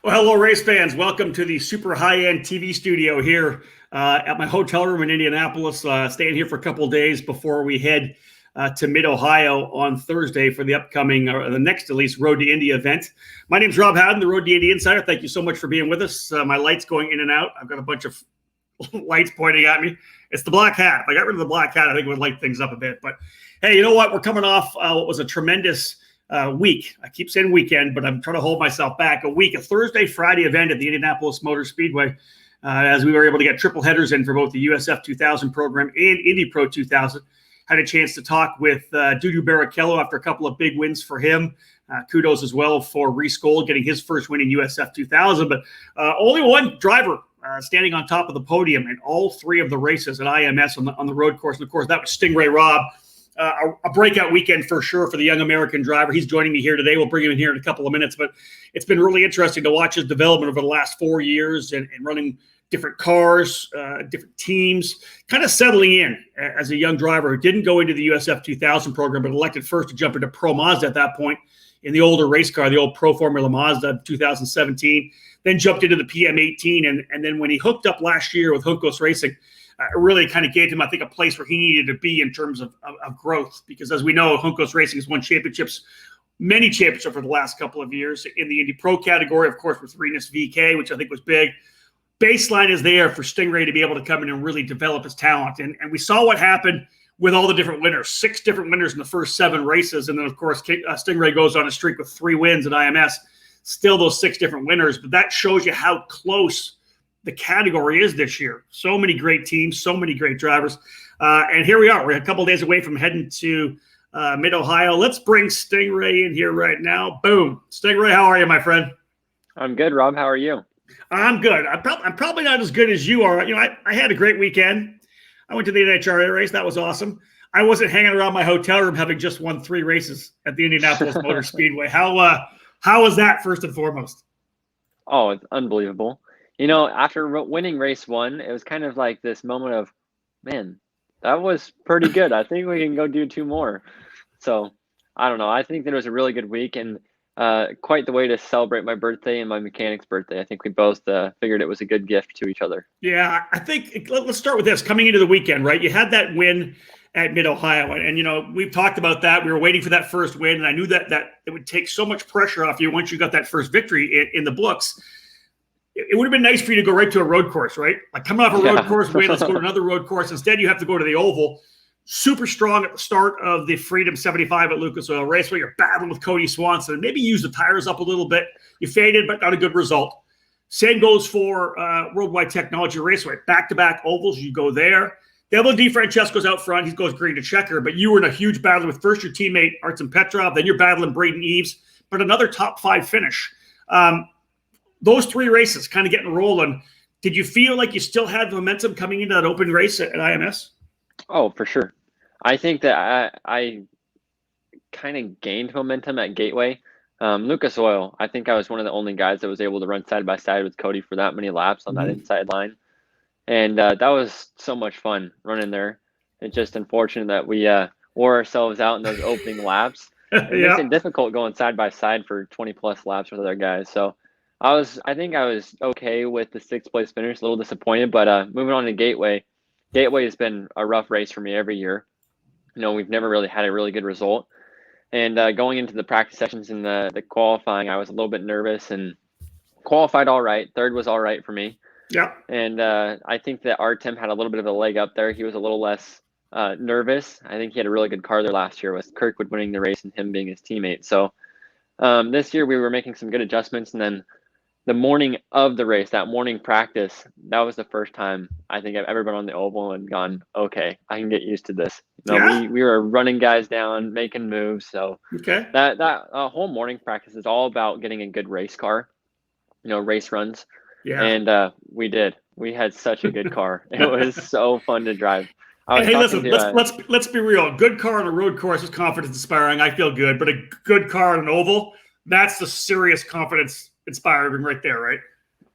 Well, hello, race fans. Welcome to the super high-end TV studio here at my hotel room in Indianapolis. Staying here for a couple of days before we head to Mid-Ohio on Thursday for the upcoming, or the next at least, Road to Indy event. My name's Robb, the Road to Indy Insider. Thank you so much for being with us. My light's going in and out. I've got a bunch of lights pointing at me. It's the black hat. If I got rid of the black hat, I think it would light things up a bit. But hey, you know what? We're coming off what was a tremendous week. I keep saying weekend, but I'm trying to hold myself back. A Thursday, Friday event at the Indianapolis Motor Speedway, as we were able to get triple headers in for both the USF 2000 program and Indy Pro 2000. Had a chance to talk with Dudu Barrichello after a couple of big wins for him. Kudos as well for Reese Gold getting his first win in USF 2000, but only one driver standing on top of the podium in all three of the races at IMS on the road course. And of course, that was Stingray Robb. A breakout weekend for sure for the young American driver. He's joining me here today. We'll bring him in here in a couple of minutes, but it's been really interesting to watch his development over the last 4 years and running different cars, different teams, kind of settling in as a young driver who didn't go into the USF 2000 program, but elected first to jump into Pro Mazda at that point in the older race car, the old Pro Formula Mazda of 2017, then jumped into the PM18. And then when he hooked up last year with Juncos Racing, it really kind of gave him, I think, a place where he needed to be in terms of growth. Because as we know, Juncos Racing has won championships, many championships for the last couple of years in the Indy Pro category, of course, with Renus VK, which I think was big. Baseline is there for Stingray to be able to come in and really develop his talent. And we saw what happened with all the different winners, 6 different winners in the first 7 races. And then, of course, Stingray goes on a streak with 3 wins at IMS, still those 6 different winners. But that shows you how close the category is this year. So many great teams, so many great drivers. And here we are. We're a couple of days away from heading to Mid-Ohio. Let's bring Stingray in here right now. Boom. Stingray, how are you, my friend? I'm good, Rob. How are you? I'm good. I'm probably not as good as you are. You know, I had a great weekend. I went to the NHRA race. That was awesome. I wasn't hanging around my hotel room having just won 3 races at the Indianapolis Motor Speedway. How was that, first and foremost? Oh, it's unbelievable. You know, after winning race 1, it was kind of like this moment of, man, that was pretty good. I think we can go do 2 more. So, I don't know. I think that it was a really good week and quite the way to celebrate my birthday and my mechanic's birthday. I think we both figured it was a good gift to each other. Yeah, I think let's start with this. Coming into the weekend, right? You had that win at Mid-Ohio. And, you know, we've talked about that. We were waiting for that first win. And I knew that it would take so much pressure off you once you got that first victory in the books. It would have been nice for you to go right to a road course, right? Like coming off a road course win, let's go to another road course. Instead, you have to go to the oval. Super strong at the start of the Freedom 75 at Lucas Oil Raceway. You're battling with Cody Swanson. Maybe use the tires up a little bit. You faded, but not a good result. Same goes for Worldwide Technology Raceway. Back-to-back ovals, you go there. Devil DeFrancesco's out front. He goes green to checker, but you were in a huge battle with first your teammate, Artem Petrov. Then you're battling Braden Eves, but another top 5 finish. Those 3 races kind of getting rolling. Did you feel like you still had momentum coming into that open race at IMS? Oh, for sure. I think that I kind of gained momentum at Gateway. Lucas Oil, I think I was one of the only guys that was able to run side by side with Cody for that many laps on that inside line. And that was so much fun running there. It's just unfortunate that we wore ourselves out in those opening laps. It makes it difficult going side by side for 20+ laps with other guys. So I think I was okay with the 6th place finish, a little disappointed, but moving on to Gateway. Gateway has been a rough race for me every year. You know, we've never really had a really good result. And going into the practice sessions and the qualifying, I was a little bit nervous and qualified all right. 3rd was all right for me. Yeah. And I think that Artem had a little bit of a leg up there. He was a little less nervous. I think he had a really good car there last year with Kirkwood winning the race and him being his teammate. So this year we were making some good adjustments, and then the morning of the race, that morning practice, that was the first time I think I've ever been on the oval and gone, okay, I can get used to this. You know, we were running guys down, making moves. So that whole morning practice is all about getting a good race car, you know, race runs. Yeah. And we did. We had such a good car. It was so fun to drive. Hey, listen, let's be real. Good car on a road course is confidence inspiring. I feel good, but a good car on an oval, that's the serious confidence inspiring right there, right?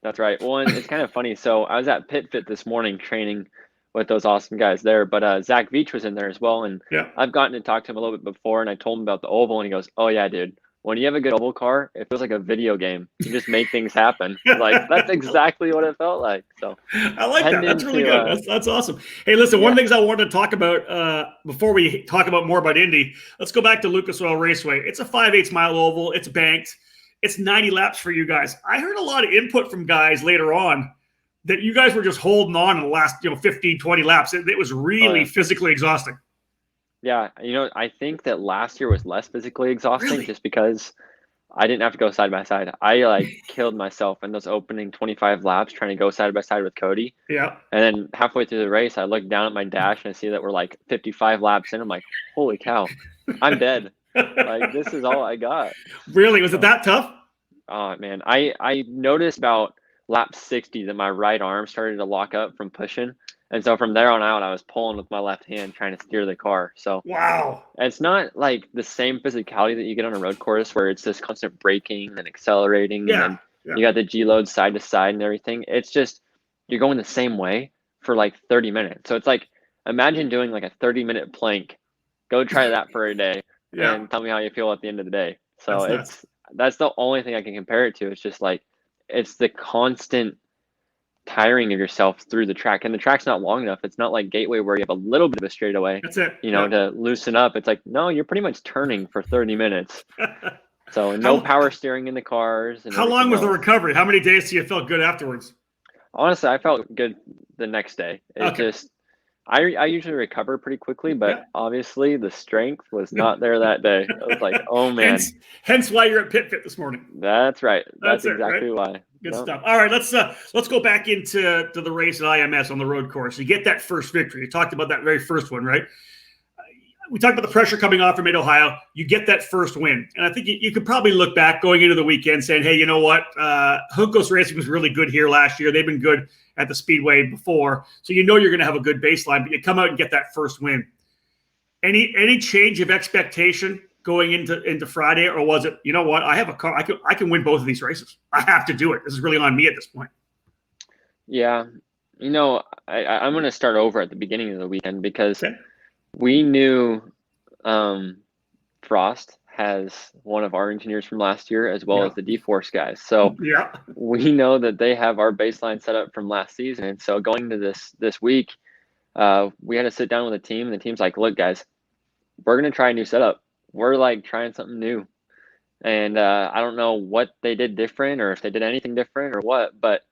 That's right. Well, and it's kind of funny. So I was at Pit Fit this morning training with those awesome guys there, but Zach Veach was in there as well. And I've gotten to talk to him a little bit before, and I told him about the oval, and he goes, oh yeah, dude, when you have a good oval car, it feels like a video game. You just make things happen. Like, that's exactly what it felt like. So I like that. That's really good. That's awesome. Hey, listen, one of the things I wanted to talk about before we talk about more about Indy, let's go back to Lucas Oil Raceway. It's a 5/8 mile oval. It's banked. It's 90 laps for you guys. I heard a lot of input from guys later on that you guys were just holding on in the last 15, 20 laps. It was really physically exhausting. Yeah, I think that last year was less physically exhausting just because I didn't have to go side by side. I killed myself in those opening 25 laps trying to go side by side with Cody. Yeah. And then halfway through the race, I look down at my dash and I see that we're like 55 laps in. I'm like, holy cow, I'm dead. Like, this is all I got. Really? Was it that tough? Oh, man. I noticed about lap 60 that my right arm started to lock up from pushing. And so from there on out, I was pulling with my left hand trying to steer the car. So wow, it's not like the same physicality that you get on a road course where it's just constant braking and accelerating. Yeah. And then you got the G-load side to side and everything. It's just you're going the same way for like 30 minutes. So it's like, imagine doing like a 30-minute plank. Go try that for a day and tell me how you feel at the end of the day. So that's the only thing I can compare it to. It's just like, it's the constant tiring of yourself through the track, and the track's not long enough. It's not like Gateway where you have a little bit of a straightaway. That's it. To loosen up. It's like, no, you're pretty much turning for 30 minutes. So no power steering in the cars. And how long was the recovery? How many days do you feel good afterwards? Honestly, I felt good the next day. I usually recover pretty quickly, but obviously the strength was not there that day. I was like, oh man. Hence why you're at Pit Fit this morning. That's right. That's exactly why. Good stuff. All right, let's go back into the race at IMS on the road course. You get that first victory. You talked about that very first one, right? We talked about the pressure coming off from Mid-Ohio. You get that first win. And I think you could probably look back going into the weekend saying, hey, you know what? Juncos Racing was really good here last year. They've been good at the Speedway before. So you're going to have a good baseline, but you come out and get that first win. Any change of expectation going into Friday, or was it, you know what? I have a car. I can win both of these races. I have to do it. This is really on me at this point. Yeah. I'm going to start over at the beginning of the weekend because we knew Frost has one of our engineers from last year as well as the D-Force guys. So we know that they have our baseline set up from last season. And so going to this week, we had to sit down with the team, and the team's like, look, guys, we're going to try a new setup. We're like trying something new. And I don't know what they did different or if they did anything different or what, but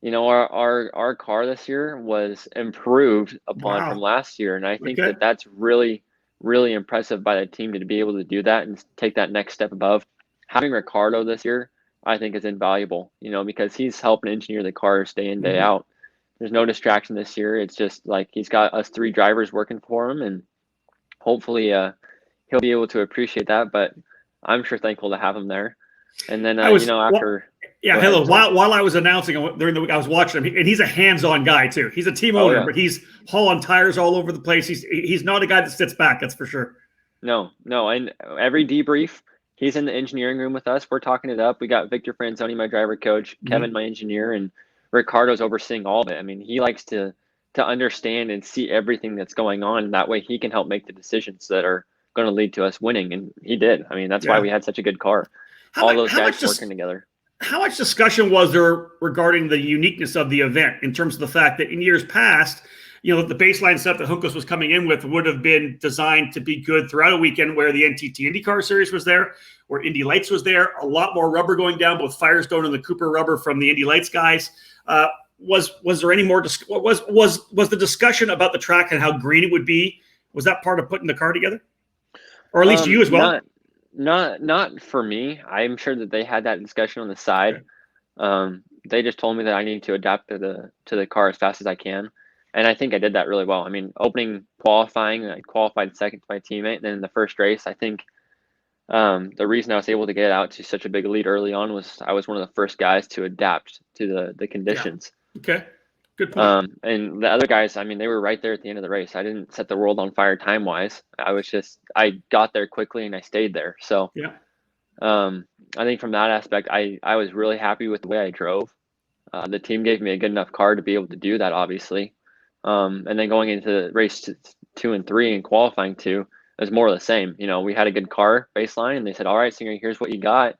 our car this year was improved upon from last year. And I think that's really, really impressive by the team to be able to do that and take that next step above. Having Ricardo this year, I think, is invaluable, because he's helping engineer the cars day in, day out. There's no distraction this year. It's just like he's got us 3 drivers working for him, and hopefully he'll be able to appreciate that. But I'm sure thankful to have him there. And then, after... While I was announcing during the week, I was watching him, and he's a hands-on guy too. He's a team owner, but he's hauling tires all over the place. He's not a guy that sits back, that's for sure. No, and every debrief, he's in the engineering room with us. We're talking it up. We got Victor Franzoni, my driver coach, Kevin, my engineer, and Ricardo's overseeing all of it. I mean, he likes to understand and see everything that's going on, and that way he can help make the decisions that are going to lead to us winning. And he did. I mean, that's why we had such a good car. All those guys working together. How much discussion was there regarding the uniqueness of the event in terms of the fact that in years past, the baseline stuff that Juncos was coming in with would have been designed to be good throughout a weekend where the NTT IndyCar Series was there, where Indy Lights was there, a lot more rubber going down, both Firestone and the Cooper rubber from the Indy Lights guys. Was there any more? Was the discussion about the track and how green it would be? Was that part of putting the car together, or at least you as well? Not for me. I'm sure that they had that discussion on the side. They just told me that I need to adapt to the car as fast as I can, and I think I did that really well. I mean, opening qualifying, I qualified second to my teammate. And then in the first race, I think the reason I was able to get out to such a big lead early on was I was one of the first guys to adapt to the conditions. Okay. Good point. And the other guys, I mean, they were right there at the end of the race. I didn't set the world on fire time-wise. I got there quickly and I stayed there. So I think from that aspect, I was really happy with the way I drove. The team gave me a good enough car to be able to do that, obviously. And then going into race 2 and 3 and qualifying 2, was more of the same. You know, we had a good car baseline, and they said, all right, Singer, here's what you got.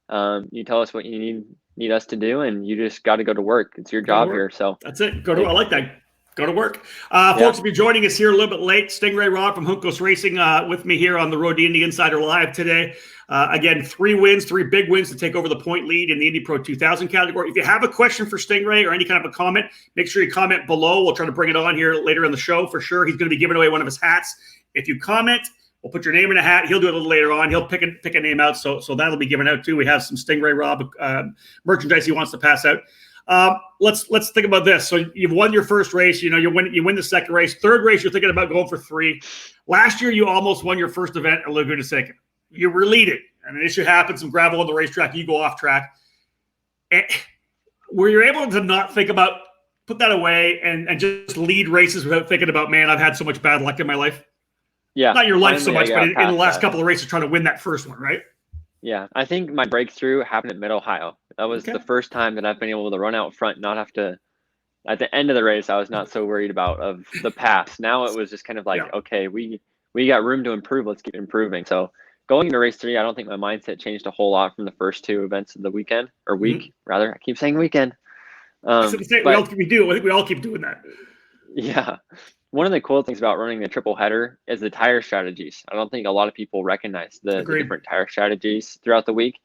You tell us what you need us to do, and you just got to go to work. It's your job here. So that's it. I like that. Go to work. Yeah. Folks, if you're joining us here a little bit late, Stingray Robb from Juncos Racing with me here on the Road to Indy Insider Live today. Again, 3 big wins to take over the point lead in the Indy Pro 2000 category. If you have a question for Stingray or any kind of a comment, make sure you comment below. We'll try to bring it on here later in the show for sure. He's going to be giving away one of his hats. If you comment, we'll put your name in a hat. He'll do it a little later on. He'll pick a name out, so that'll be given out too. We have some Stingray Robb merchandise he wants to pass out. Let's think about this. So you've won your first race. You know, you win the second race. Third race, you're thinking about going for 3. Last year, you almost won your first event at Laguna Seca. You were leading, and an issue happens, some gravel on the racetrack. You go off track. And were you able to not think about, put that away and just lead races without thinking about, man, I've had so much bad luck in my life? Yeah. Not your life so Finally, much, but in the last couple of races trying to win that first one, right? Yeah. I think my breakthrough happened at Mid-Ohio. That was the first time that I've been able to run out front, not have to, at the end of the race, I was not so worried about of the past. Now it was just kind of like, okay, we got room to improve. Let's keep improving. So going into race 3, I don't think my mindset changed a whole lot from the first 2 events of the weekend, or week, rather. I keep saying weekend. We all keep doing that. Yeah. One of the cool things about running the triple header is the tire strategies. I don't think a lot of people recognize the different tire strategies throughout the week.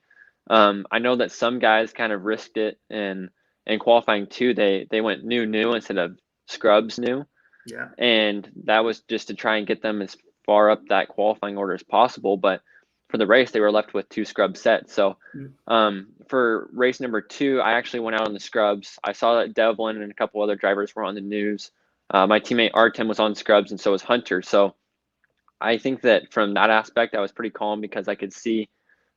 I know that some guys kind of risked it in qualifying too. They went new instead of scrubs new. Yeah. And that was just to try and get them as far up that qualifying order as possible. But for the race, they were left with 2 scrub sets. So for race number 2, I actually went out on the scrubs. I saw that Devlin and a couple other drivers were on the news. My teammate Artem was on scrubs, and so was Hunter. So I think that from that aspect, I was pretty calm because I could see,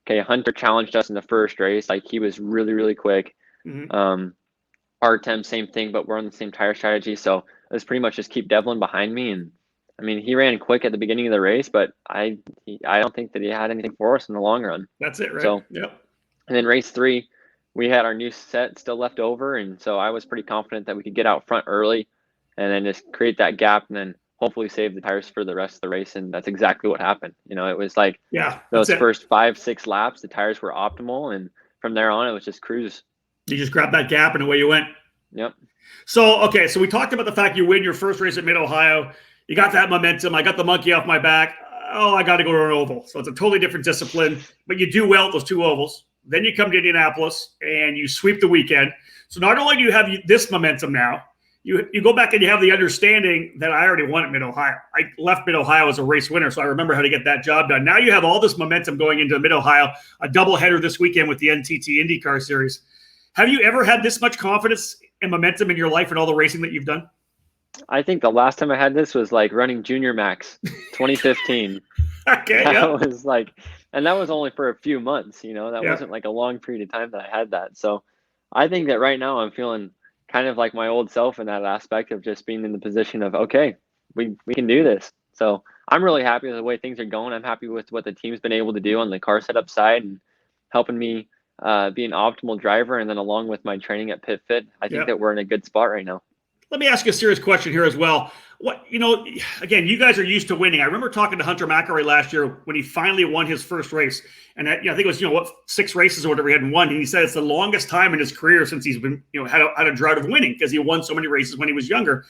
okay, Hunter challenged us in the first race. Like, he was really, really quick. Artem, same thing, but we're on the same tire strategy. So it was pretty much just keep Devlin behind me. And I mean, he ran quick at the beginning of the race, but I don't think that he had anything for us in the long run. That's it, right? So, and then race 3, we had our new set still left over. And so I was pretty confident that we could get out front early and then just create that gap and then hopefully save the tires for the rest of the race. And that's exactly what happened. You know, it was like those first 5-6 laps, the tires were optimal. And from there on, it was just cruise. You just grabbed that gap and away you went. Yep. So, okay. So we talked about the fact you win your first race at Mid-Ohio. You got that momentum. I got the monkey off my back. Oh, I got to go to an oval. So it's a totally different discipline, but you do well at those 2 ovals. Then you come to Indianapolis and you sweep the weekend. So not only do you have this momentum now, you go back and you have the understanding that I already won at Mid-Ohio. I left Mid-Ohio as a race winner, so I remember how to get that job done. Now you have all this momentum going into Mid-Ohio, a doubleheader this weekend with the NTT IndyCar Series. Have you ever had this much confidence and momentum in your life and all the racing that you've done? I think the last time I had this was like running Junior Max 2015. That was like, and that was only for a few months, you know, that wasn't like a long period of time that I had that. So I think that right now I'm feeling kind of like my old self in that aspect of just being in the position of, okay, we can do this. So I'm really happy with the way things are going. I'm happy with what the team's been able to do on the car setup side and helping me be an optimal driver. And then along with my training at PitFit, I think that we're in a good spot right now. Let me ask you a serious question here as well. Again, you guys are used to winning. I remember talking to Hunter McElroy last year when he finally won his first race. And I think it was, 6 races or whatever he hadn't won. And he said it's the longest time in his career since he's been, had a drought of winning because he won so many races when he was younger.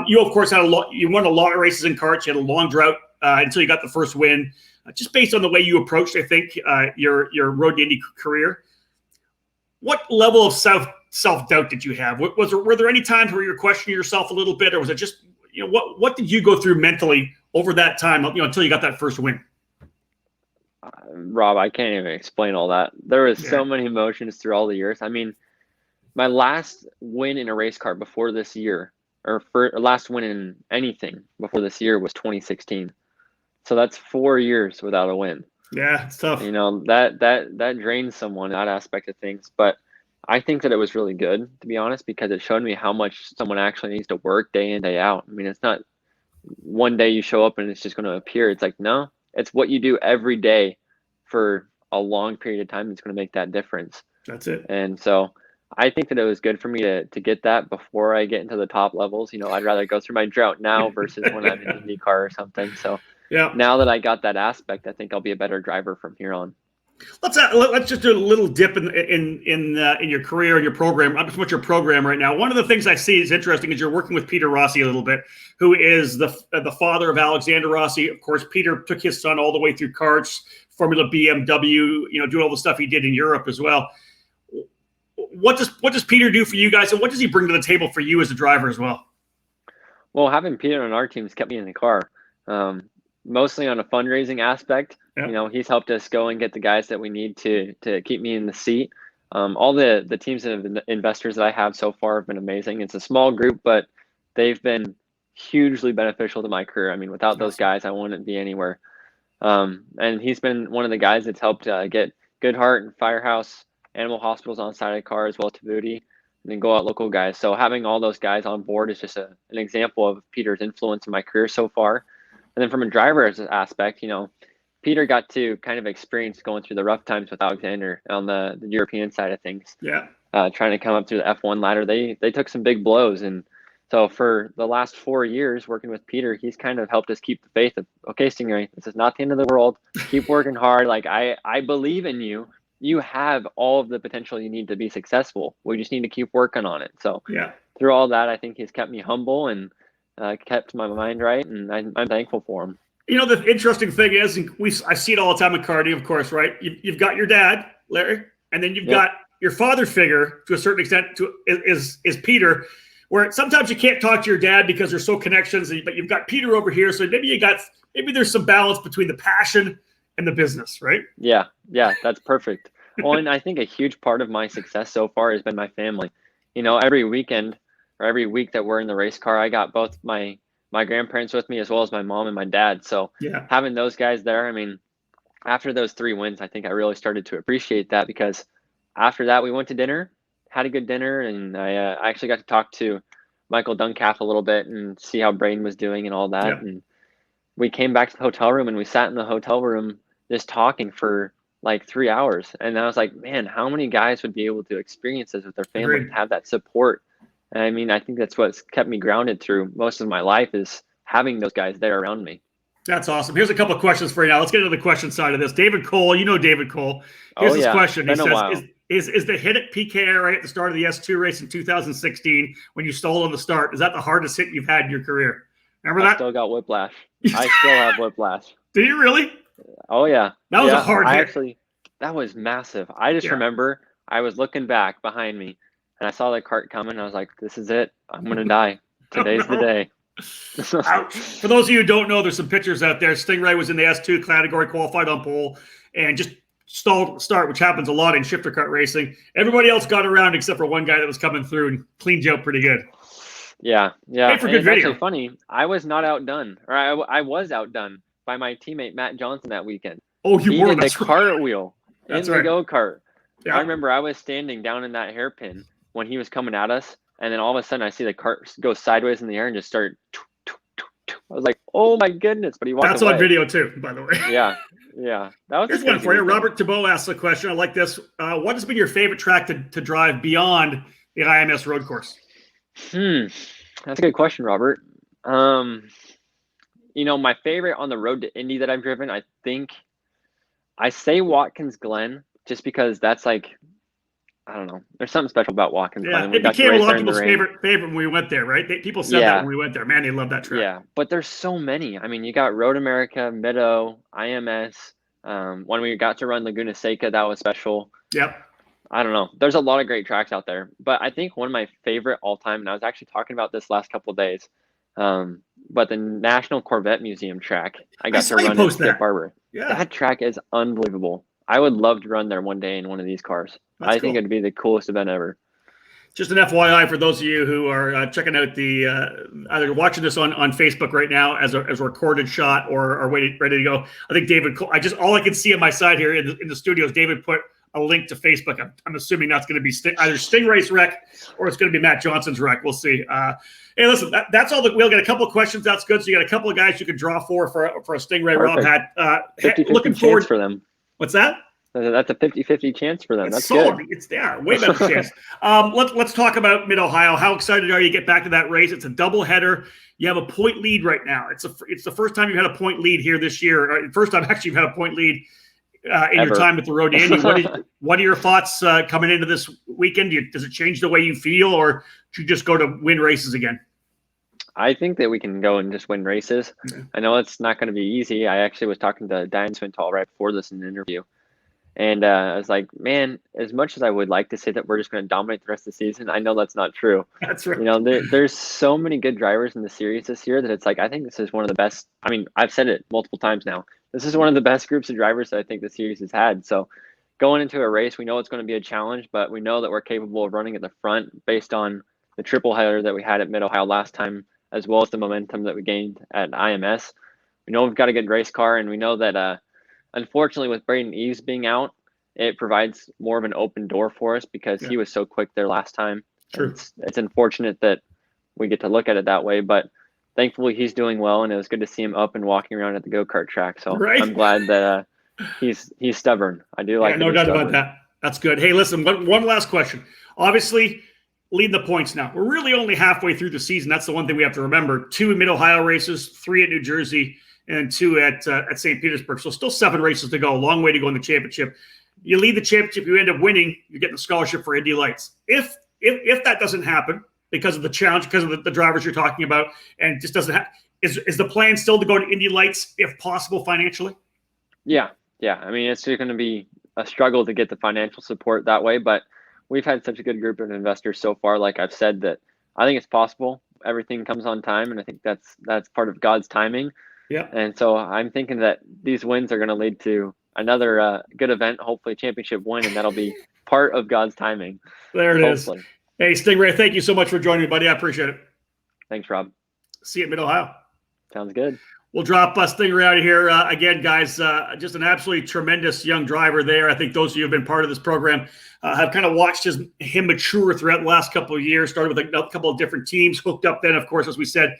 You, of course, you won a lot of races in karts. You had a long drought until you got the first win. Just based on the way you approached, I think, your Road to Indy career. What level of self-doubt did you have? Were there any times where you were questioning yourself a little bit, or was it just, what did you go through mentally over that time, until you got that first win? Rob, I can't even explain all that. There was so many emotions through all the years. I mean, my last win in a race car before this year, or last win in anything before this year was 2016. So that's 4 years without a win. Yeah, it's tough. That drains someone, that aspect of things. But I think that it was really good, to be honest, because it showed me how much someone actually needs to work day in, day out. I mean, it's not one day you show up and it's just going to appear. It's like, no, it's what you do every day for a long period of time that's going to make that difference. That's it. And so I think that it was good for me to get that before I get into the top levels. I'd rather go through my drought now versus when I'm in IndyCar or something. So Yeah. now that I got that aspect, I think I'll be a better driver from here on. Let's just do a little dip in your career and your program. I'm just with your program right now. One of the things I see is interesting is you're working with Peter Rossi a little bit, who is the father of Alexander Rossi. Of course, Peter took his son all the way through karts, Formula BMW, doing all the stuff he did in Europe as well. What does Peter do for you guys, and what does he bring to the table for you as a driver as well? Well, having Peter on our team has kept me in the car, mostly on a fundraising aspect. Yeah. He's helped us go and get the guys that we need to keep me in the seat. All the teams and investors that I have so far have been amazing. It's a small group, but they've been hugely beneficial to my career. I mean, without those guys, I wouldn't be anywhere. And he's been one of the guys that's helped get Good Heart and Firehouse animal hospitals on side of the car, as well as Tabuti, and then go out local guys. So having all those guys on board is just an example of Peter's influence in my career so far. And then from a driver's aspect, Peter got to kind of experience going through the rough times with Alexander on the European side of things. Yeah. Trying to come up through the F1 ladder. They took some big blows. And so for the last 4 years working with Peter, he's kind of helped us keep the faith of, okay, Stingray, this is not the end of the world. Keep working hard. Like, I believe in you. You have all of the potential you need to be successful. We just need to keep working on it. So through all that, I think he's kept me humble and kept my mind right. And I'm thankful for him. The interesting thing is, I see it all the time in karting, of course, right? You've got your dad, Larry, and then you've got your father figure to a certain extent is Peter, where sometimes you can't talk to your dad because there's so connections, but you've got Peter over here. So maybe there's some balance between the passion and the business, right? Yeah, that's perfect. Well, and I think a huge part of my success so far has been my family. Every weekend or every week that we're in the race car, I got both my grandparents with me as well as my mom and my dad. So having those guys there, I mean, after those 3 wins, I think I really started to appreciate that, because after that we went to dinner, had a good dinner, and I actually got to talk to Michael Duncalf a little bit and see how Braden was doing and all that. Yeah. And we came back to the hotel room and we sat in the hotel room just talking for like 3 hours. And I was like, man, how many guys would be able to experience this with their family and have that support? And I mean, I think that's what's kept me grounded through most of my life, is having those guys there around me. That's awesome. Here's a couple of questions for you now. Let's get into the question side of this. David Cole, David Cole. Here's his question. He says, is the hit at PKRA at the start of the S2 race in 2016 when you stole on the start, is that the hardest hit you've had in your career? Remember that? I still got whiplash. I still have whiplash. Do you really? Oh, yeah. That was a hard hit. Actually, that was massive. I just remember I was looking back behind me, and I saw the cart coming. And I was like, this is it. I'm going to die. Today's the day. Ouch. For those of you who don't know, there's some pictures out there. Stingray was in the S2 category, qualified on pole, and just stalled start, which happens a lot in shifter kart racing. Everybody else got around except for one guy that was coming through and cleaned you out pretty good. Yeah. Hey, for good video. It's actually funny. I was not outdone, or I was outdone by my teammate Matt Johnson that weekend. Oh, you were in the cartwheel in the go-kart. Yeah. I remember I was standing down in that hairpin when he was coming at us, and then all of a sudden I see the cart go sideways in the air and just start. I was like, "Oh my goodness!" But he walked That's away. on video too, by the way. Yeah. That was. Here's one for you. Robert Thibault asks a question. I like this. What has been your favorite track to drive beyond the IMS road course? That's a good question, Robert. My favorite on the road to Indy that I've driven, I think I say Watkins Glen, just because that's like, I don't know. There's something special about Watkins Glen. It became a lot of people's favorite when we went there, right? People said that when we went there. Man, they love that track. Yeah, but there's so many. I mean, you got Road America, Mid-O, IMS. When we got to run Laguna Seca, that was special. Yep. I don't know. There's a lot of great tracks out there. But I think one of my favorite all-time, and I was actually talking about this last couple of days, but the National Corvette Museum track, I got to run at Skip Barber. Yeah. That track is unbelievable. I would love to run there one day in one of these cars. I think it'd be the coolest event ever. Just an FYI for those of you who are checking out either watching this on Facebook right now as a recorded shot or are ready to go. I think David, all I can see on my side here in the studio is David put a link to Facebook. I'm assuming that's going to be either Stingray's wreck or it's going to be Matt Johnson's wreck. We'll see. Hey, listen, that's all. We'll get a couple of questions. That's good. So you got a couple of guys you can draw for a Stingray. Perfect. Rob had. 50-50 looking forward for them. What's that? That's a 50-50 chance for them. It's That's solid. good. It's there. Way better chance. Let's talk about Mid-Ohio. How excited are you to get back to that race? It's a doubleheader. You have a point lead right now. It's the first time you've had a point lead here this year. First time actually you've had a point lead in your time at the Road to Indy. What are your thoughts coming into this weekend? Does it change the way you feel, or should you just go to win races again? I think that we can go and just win races. Yeah. I know it's not going to be easy. I actually was talking to Diane Swintal right before this in an interview. And I was like, man, as much as I would like to say that we're just going to dominate the rest of the season, I know that's not true. That's right. You know, there's so many good drivers in the series this year that it's like, I think this is one of the best. I mean, I've said it multiple times now. This is one of the best groups of drivers that I think the series has had. So going into a race, we know it's going to be a challenge, but we know that we're capable of running at the front based on the triple header that we had at Mid-Ohio last time, as well as the momentum that we gained at IMS. We know we've got a good race car, and we know that unfortunately with Braden Eves being out, it provides more of an open door for us because he was so quick there last time. True. It's unfortunate that we get to look at it that way, but thankfully he's doing well, and it was good to see him up and walking around at the go-kart track. So I'm glad that he's stubborn. I do like no doubt about that. That's good. Hey, listen, one last question. Obviously, leading the points now. We're really only halfway through the season. That's the one thing we have to remember. 2 Mid-Ohio races, 3 at New Jersey, and 2 at St. Petersburg. So still 7 races to go. A long way to go in the championship. You lead the championship, you end up winning, you're getting a scholarship for Indy Lights. If that doesn't happen because of the challenge, because of the drivers you're talking about, and it just doesn't happen, is the plan still to go to Indy Lights if possible financially? Yeah. I mean, it's going to be a struggle to get the financial support that way, but we've had such a good group of investors so far. Like I've said, that I think it's possible. Everything comes on time, and I think that's part of God's timing. Yeah. And so I'm thinking that these wins are going to lead to another good event, hopefully championship win, and that'll be part of God's timing. There it is. Hey, Stingray, thank you so much for joining me, buddy. I appreciate it. Thanks, Rob. See you at Mid-Ohio. Sounds good. We'll drop Stingray out of here. Again, guys, just an absolutely tremendous young driver there. I think those of you who have been part of this program have kind of watched him mature throughout the last couple of years, started with a couple of different teams, hooked up then, of course, as we said,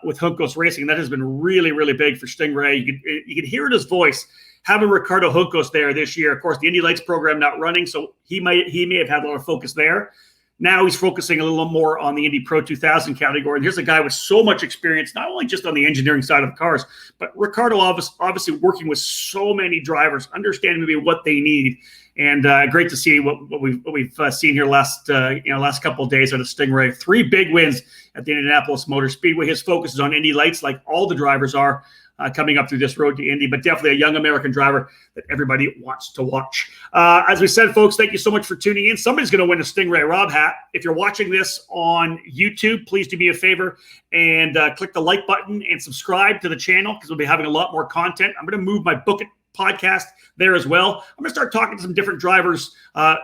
with Juncos Racing. That has been really, really big for Stingray. You can hear in his voice, having Ricardo Juncos there this year. Of course, the Indy Lights program not running, so he may have had a lot of focus there. Now he's focusing a little more on the Indy Pro 2000 category. And here's a guy with so much experience, not only just on the engineering side of cars, but Ricardo obviously working with so many drivers, understanding maybe what they need. And great to see what we've seen here last couple of days out of Stingray. 3 big wins at the Indianapolis Motor Speedway. His focus is on Indy Lights, like all the drivers are coming up through this road to Indy, but definitely a young American driver that everybody wants to watch. As we said, folks, thank you so much for tuning in. Somebody's going to win a Stingray Robb hat. If you're watching this on YouTube, please do me a favor and click the like button and subscribe to the channel because we'll be having a lot more content. I'm going to move my Book It podcast there as well. I'm going to start talking to some different drivers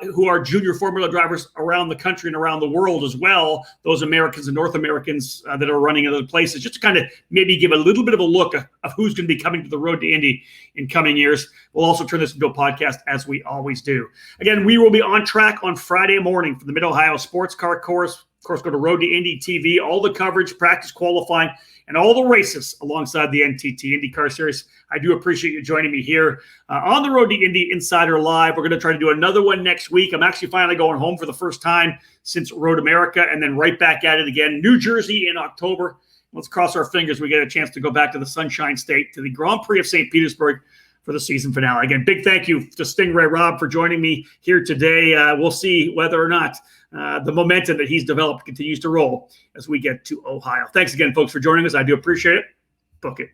who are junior formula drivers around the country and around the world as well, those Americans and North Americans that are running in other places, just to kind of maybe give a little bit of a look of who's going to be coming to the road to Indy in coming years. We'll also turn this into a podcast as we always do. Again, we will be on track on Friday morning for the Mid-Ohio Sports Car Course. Of course, go to Road to Indy TV, all the coverage, practice qualifying, and all the races alongside the NTT IndyCar Series. I do appreciate you joining me here on the Road to Indy Insider Live. We're going to try to do another one next week. I'm actually finally going home for the first time since Road America, and then right back at it again. New Jersey in October. Let's cross our fingers we get a chance to go back to the Sunshine State, to the Grand Prix of St. Petersburg for the season finale. Again, big thank you to Stingray Robb for joining me here today. We'll see whether or not the momentum that he's developed continues to roll as we get to Ohio. Thanks again, folks, for joining us. I do appreciate it. Book it.